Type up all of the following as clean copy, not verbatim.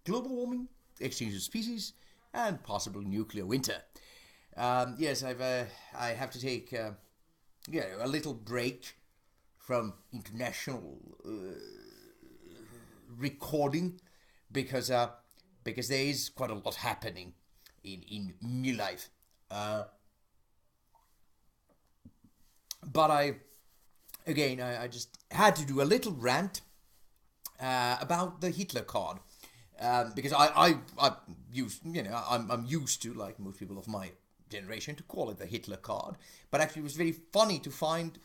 global warming, extinction of species, and possible nuclear winter. Yes, I have to take a little break from international recording because there is quite a lot happening in my life. But I just had to do a little rant about the Hitler card. Because I'm used to, like most people of my generation, to call it the Hitler card. But actually it was very funny to find,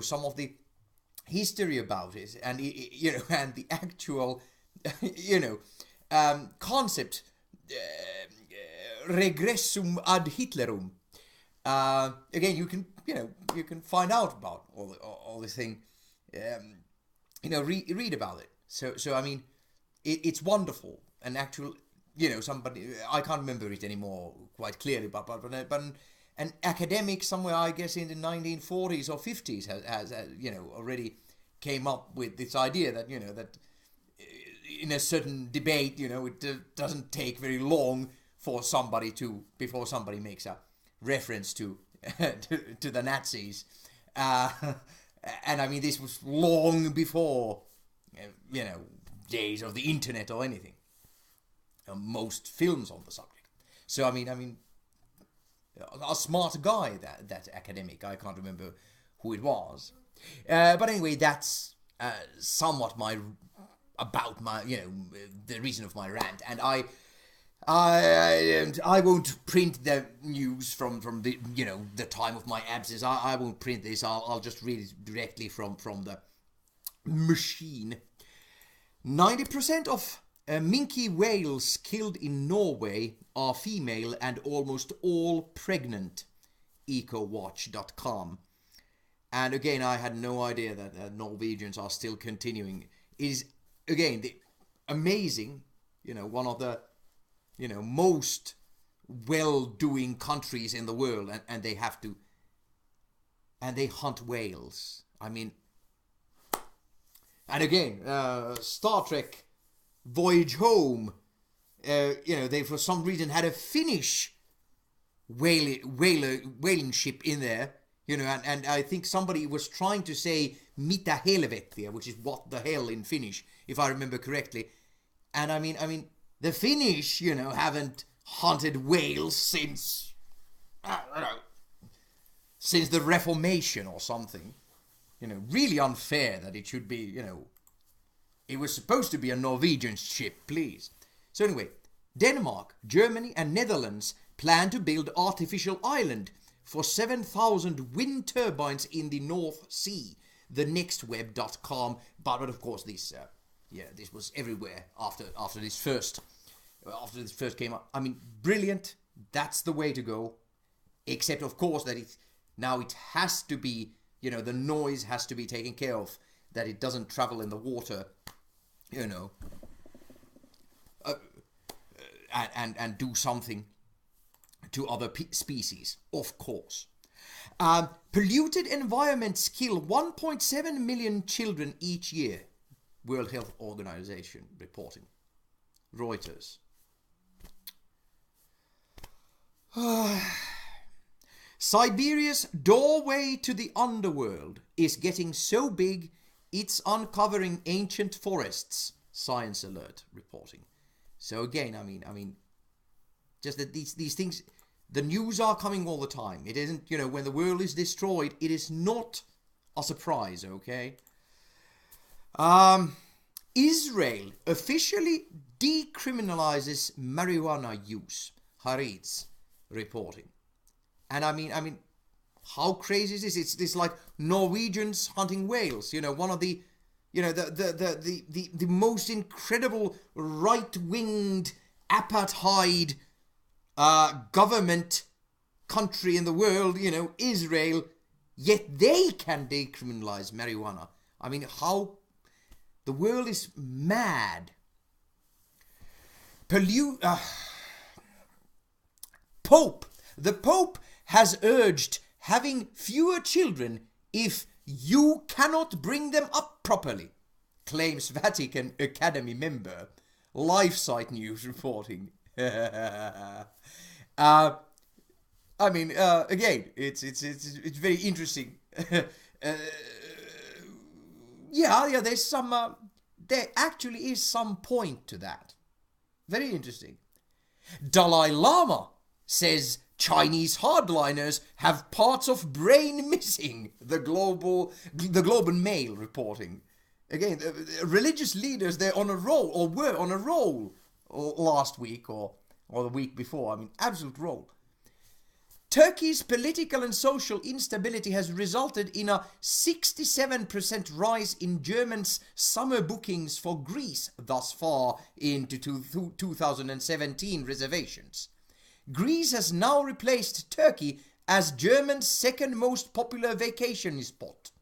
some of the history about it and, and the actual, concept, Regressum ad Hitlerum. Again, you can find out about all this thing, read about it. So I mean, it's wonderful. And actual, somebody, I can't remember it anymore quite clearly, but an academic somewhere, I guess in the 1940s or 50s has already came up with this idea that, that in a certain debate, it doesn't take very long before somebody makes a reference to to the Nazis. And I mean, this was long before, days of the internet or anything. Most films on the subject. So I mean, a smart guy, that academic. I can't remember who it was. But anyway, that's somewhat the reason of my rant. And I won't print the news from the the time of my absence. I won't print this. I'll just read it directly from the machine. 90% of minke whales killed in Norway are female and almost all pregnant. Ecowatch.com. And again, I had no idea that Norwegians are still continuing. It is again amazing. One of the most well-doing countries in the world, and they hunt whales. I mean, and again, Star Trek Voyage Home, they for some reason had a Finnish whaling ship in there, and I think somebody was trying to say mitä helvettiä, which is what the hell in Finnish, if I remember correctly. And I mean, the Finnish, haven't hunted whales since, I don't know, since the Reformation or something. Really unfair that it should be, it was supposed to be a Norwegian ship, please. So anyway, Denmark, Germany and Netherlands plan to build artificial island for 7,000 wind turbines in the North Sea. thenextweb.com. But of course, this was everywhere after this first came up. I mean, brilliant. That's the way to go. Except, of course, that it has to be, the noise has to be taken care of, that it doesn't travel in the water, and do something to other species, of course. Polluted environments kill 1.7 million children each year. World Health Organization reporting. Reuters. Siberia's doorway to the underworld is getting so big it's uncovering ancient forests. Science Alert reporting. So again, I mean, just that these things, the news are coming all the time. It isn't, when the world is destroyed, it is not a surprise, okay? Israel officially decriminalizes marijuana use. Haaretz reporting. And I mean, how crazy is this? It's this like Norwegians hunting whales. One of the, the most incredible right-winged apartheid government country in the world. Israel. Yet they can decriminalize marijuana. I mean, how the world is mad. Pope. The Pope has urged having fewer children if you cannot bring them up properly, claims Vatican Academy member. life site news reporting. I mean, again, it's very interesting. Yeah, there's some, there actually is some point to that. Very interesting. Dalai Lama says Chinese hardliners have parts of brain missing, the Globe and Mail reporting. Again, religious leaders, they're on a roll, or were on a roll last week or the week before. I mean, absolute roll. Turkey's political and social instability has resulted in a 67% rise in Germans' summer bookings for Greece thus far into 2017 reservations. Greece has now replaced Turkey as Germany's second most popular vacation spot.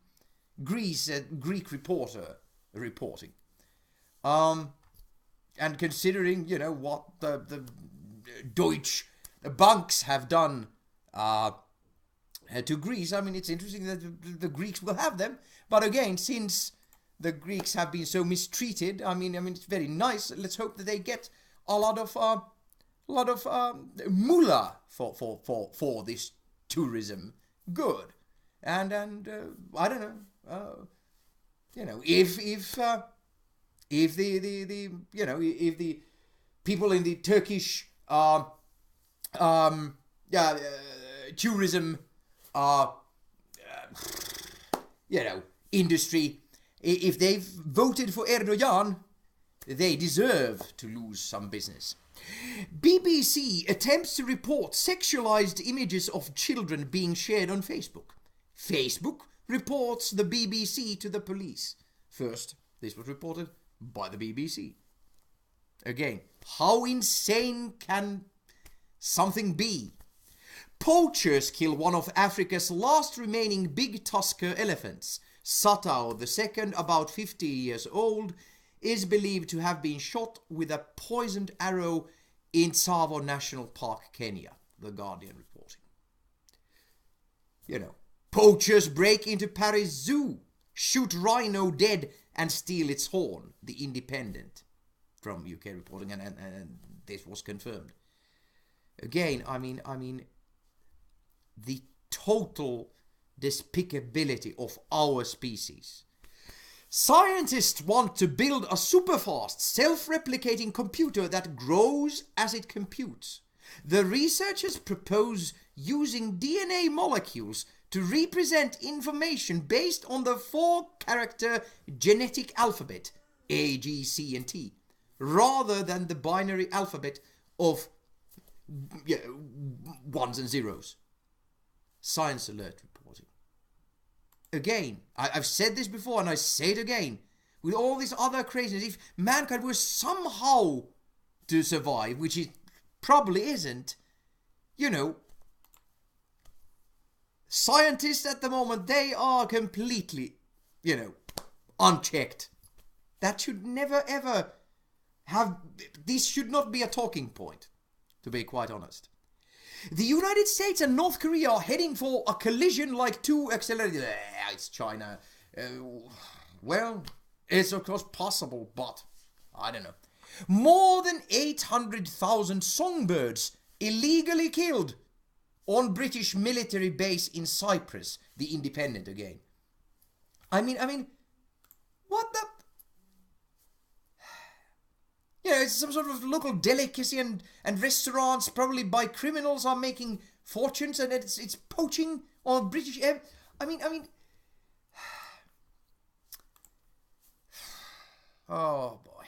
Greek reporter reporting. And considering, you know, what the Deutsche banks have done to Greece, I mean, it's interesting that the Greeks will have them. But again, since the Greeks have been so mistreated, I mean, it's very nice. Let's hope that they get a lot of moolah for this tourism. Good. And I don't know. You know, if the people in the Turkish tourism industry, if they've voted for Erdogan, they deserve to lose some business. BBC attempts to report sexualized images of children being shared on Facebook. Facebook reports the BBC to the police. First, this was reported by the BBC. Again, how insane can something be? Poachers kill one of Africa's last remaining big tusker elephants. Satao II, about 50 years old, is believed to have been shot with a poisoned arrow in Tsavo National Park, Kenya. The Guardian reporting. You know, poachers break into Paris Zoo, shoot rhino dead and steal its horn. The Independent from UK reporting, and this was confirmed. Again, I mean, the total despicability of our species. Scientists want to build a superfast, self-replicating computer that grows as it computes. The researchers propose using DNA molecules to represent information based on the 4-character genetic alphabet, A, G, C, and T, rather than the binary alphabet of ones and zeros. Science Alert reporting. Again, I've said this before and I say it again. With all this other craziness, if mankind were somehow to survive, which it probably isn't, you know, scientists at the moment, they are completely, you know, unchecked. That should never ever have, this should not be a talking point, to be quite honest. The United States and North Korea are heading for a collision like two accelerated. It's China. Well, it's of course possible, but I don't know. More than 800,000 songbirds illegally killed on British military base in Cyprus. The Independent again. I mean, what the? Yeah, it's some sort of local delicacy, and restaurants probably by criminals are making fortunes, and it's poaching on British air. I mean, oh boy.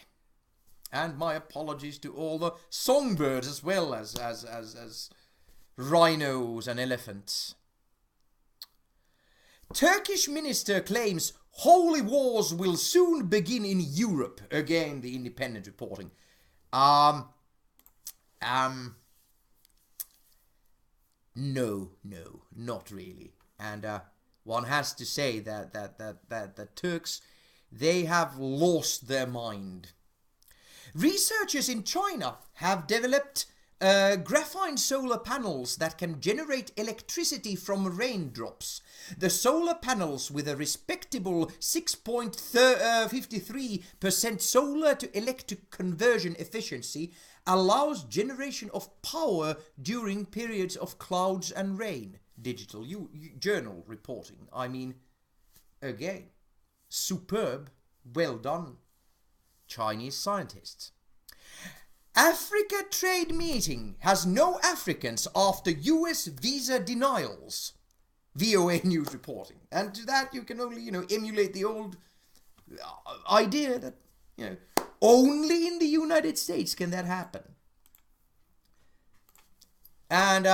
And my apologies to all the songbirds as well as rhinos and elephants. Turkish minister claims holy wars will soon begin in Europe. Again, the Independent reporting. No, not really. And one has to say that the Turks, they have lost their mind. Researchers in China have developed graphene solar panels that can generate electricity from raindrops. The solar panels, with a respectable 6.53% solar to electric conversion efficiency, allows generation of power during periods of clouds and rain. Digital Journal reporting. I mean, again, superb, well done, Chinese scientists. Africa trade meeting has no Africans after US visa denials. VOA News reporting. And to that you can only, emulate the old idea that, only in the United States can that happen. And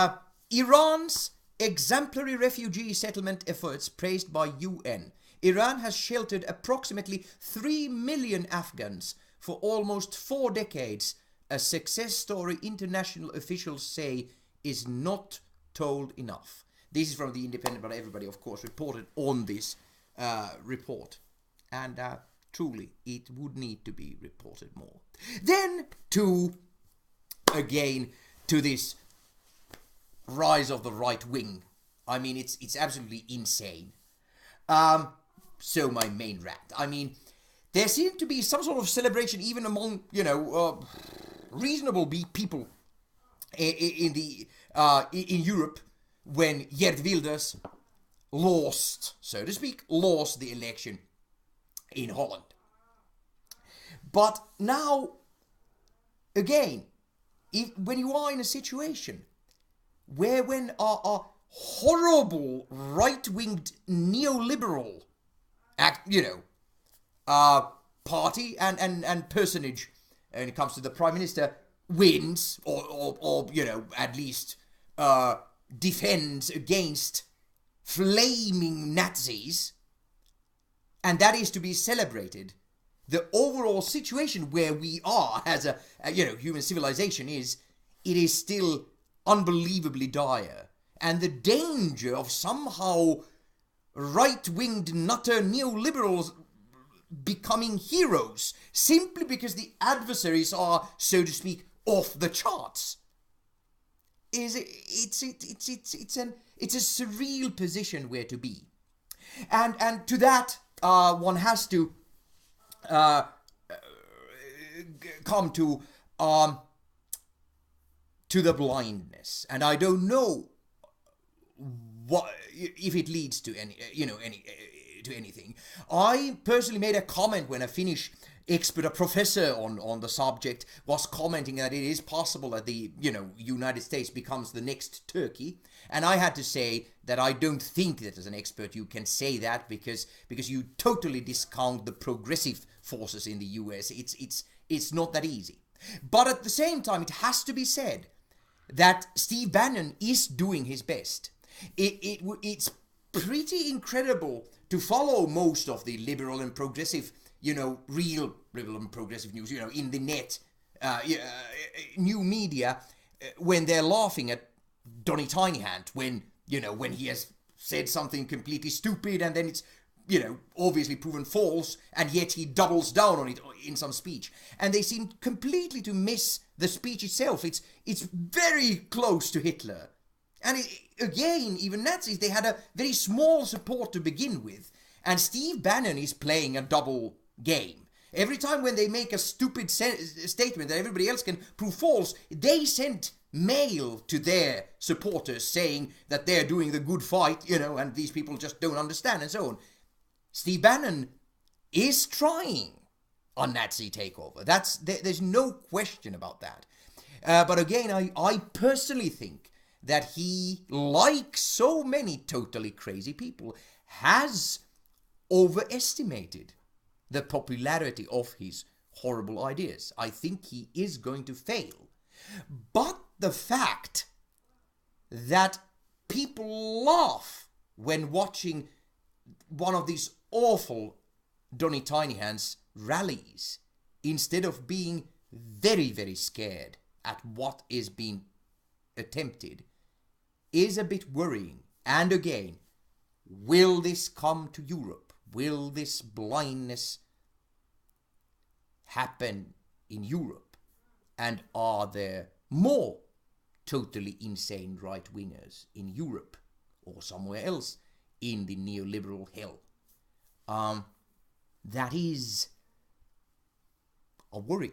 Iran's exemplary refugee settlement efforts praised by UN. Iran has sheltered approximately 3 million Afghans for almost 4 decades. A success story international officials say is not told enough. This is from The Independent, but everybody, of course, reported on this report. And truly, it would need to be reported more. Then, to this rise of the right wing. I mean, it's absolutely insane. So my main rant. I mean, there seemed to be some sort of celebration even among, reasonable people in Europe when Geert Wilders lost, so to speak, the election in Holland. But now, again, when you are in a situation where when a horrible right-winged neoliberal party and personage, when it comes to the Prime Minister, wins or at least defends against flaming Nazis, and that is to be celebrated. The overall situation where we are as a human civilization is still unbelievably dire, and the danger of somehow right-winged nutter neoliberals becoming heroes simply because the adversaries are, so to speak, off the charts. It's a surreal position where to be, and to that one has to come to the blindness, and I don't know what if it leads to anything. I personally made a comment when a Finnish expert, a professor on the subject, was commenting that it is possible that the United States becomes the next Turkey, and I had to say that I don't think that as an expert you can say that because you totally discount the progressive forces in the US. It's not that easy. But at the same time, it has to be said that Steve Bannon is doing his best. It's pretty incredible to follow most of the liberal and progressive, real liberal and progressive news, in the net, new media, when they're laughing at Donny Tinyhand, when he has said something completely stupid and then it's, obviously proven false, and yet he doubles down on it in some speech. And they seem completely to miss the speech itself. It's very close to Hitler. And again, even Nazis, they had a very small support to begin with. And Steve Bannon is playing a double game. Every time when they make a stupid statement that everybody else can prove false, they send mail to their supporters saying that they're doing the good fight, and these people just don't understand and so on. Steve Bannon is trying a Nazi takeover. There's no question about that. But again, I personally think that he, like so many totally crazy people, has overestimated the popularity of his horrible ideas. I think he is going to fail. But the fact that people laugh when watching one of these awful Donny Tinyhands rallies, instead of being very, very scared at what is being attempted, is a bit worrying. And again, will this come to Europe? Will this blindness happen in Europe? And are there more totally insane right-wingers in Europe or somewhere else in the neoliberal hell. That is a worry.